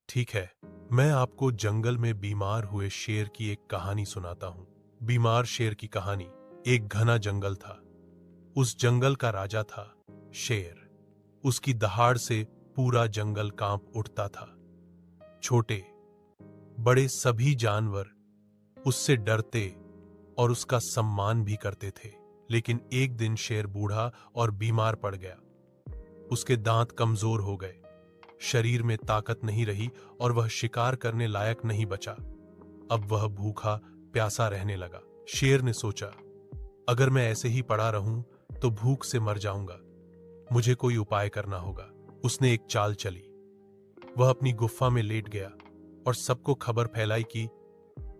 ठीक है, मैं आपको जंगल में बीमार हुए शेर की एक कहानी सुनाता हूँ। बीमार शेर की कहानी। एक घना जंगल था। उस जंगल का राजा था शेर। उसकी दहाड़ से पूरा जंगल कांप उठता था। छोटे बड़े सभी जानवर उससे डरते और उसका सम्मान भी करते थे। लेकिन एक दिन शेर बूढ़ा और बीमार पड़ गया। उसके दांत कमजोर हो गए, शरीर में ताकत नहीं रही और वह शिकार करने लायक नहीं बचा। अब वह भूखा प्यासा रहने लगा। शेर ने सोचा, अगर मैं ऐसे ही पड़ा रहूं तो भूख से मर जाऊंगा। मुझे कोई उपाय करना होगा। उसने एक चाल चली। वह अपनी गुफा में लेट गया और सबको खबर फैलाई कि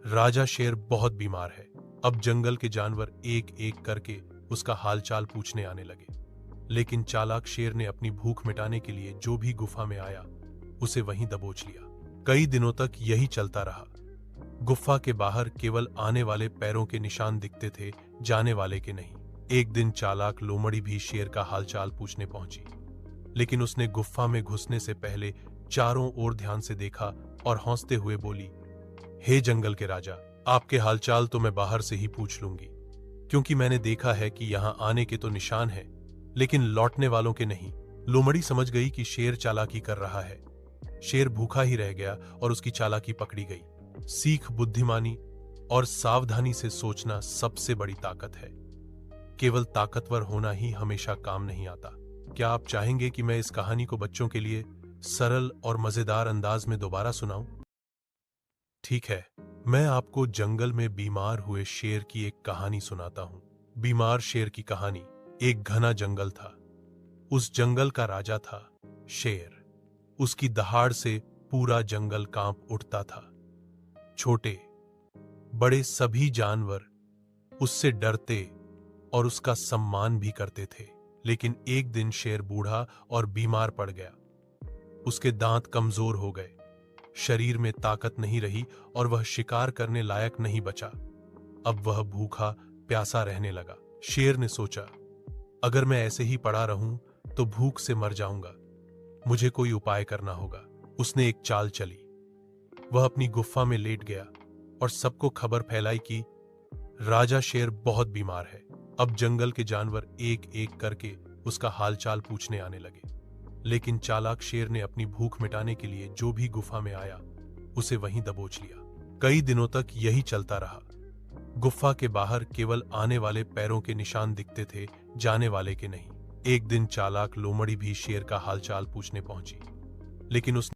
राजा शेर बहुत बीमार है। अब जंगल के जानवर एक एक करके उसका हालचाल पूछने आने लगे। लेकिन चालाक शेर ने अपनी भूख मिटाने के लिए जो भी गुफा में आया उसे वहीं दबोच लिया। कई दिनों तक यही चलता रहा। गुफा के बाहर केवल आने वाले पैरों के निशान दिखते थे, जाने वाले के नहीं। एक दिन चालाक लोमड़ी भी शेर का हालचाल पूछने पहुंची। लेकिन उसने गुफा में घुसने से पहले चारों ओर ध्यान से देखा और हौंसते हुए बोली, हे जंगल के राजा, आपके हालचाल तो मैं बाहर से ही पूछ लूंगी, क्योंकि मैंने देखा है कि यहाँ आने के तो निशान हैं, लेकिन लौटने वालों के नहीं। लोमड़ी समझ गई कि शेर चालाकी कर रहा है। शेर भूखा ही रह गया और उसकी चालाकी पकड़ी गई। सीख बुद्धिमानी और सावधानी से सोचना सबसे बड़ी ताकत है। केवल ताकतवर होना ही हमेशा काम नहीं आता। क्या आप चाहेंगे कि मैं इस कहानी को बच्चों के लिए सरल और मजेदार अंदाज में दोबारा सुनाऊं? ठीक है, मैं आपको जंगल में बीमार हुए शेर की एक कहानी सुनाता हूं। बीमार शेर की कहानी। एक घना जंगल था। उस जंगल का राजा था शेर। उसकी दहाड़ से पूरा जंगल कांप उठता था। छोटे बड़े सभी जानवर उससे डरते और उसका सम्मान भी करते थे। लेकिन एक दिन शेर बूढ़ा और बीमार पड़ गया। उसके दांत कमजोर हो गए, शरीर में ताकत नहीं रही और वह शिकार करने लायक नहीं बचा। अब वह भूखा प्यासा रहने लगा। शेर ने सोचा, अगर मैं ऐसे ही पड़ा रहूं तो भूख से मर जाऊंगा। मुझे कोई उपाय करना होगा। उसने एक चाल चली। वह अपनी गुफा में लेट गया और सबको खबर फैलाई कि राजा शेर बहुत बीमार है। अब जंगल के जानवर एक एक करके उसका हालचाल पूछने आने लगे। लेकिन चालाक शेर ने अपनी भूख मिटाने के लिए जो भी गुफा में आया उसे वहीं दबोच लिया। कई दिनों तक यही चलता रहा। गुफा के बाहर केवल आने वाले पैरों के निशान दिखते थे, जाने वाले के नहीं। एक दिन चालाक लोमड़ी भी शेर का हालचाल पूछने पहुंची। लेकिन उसने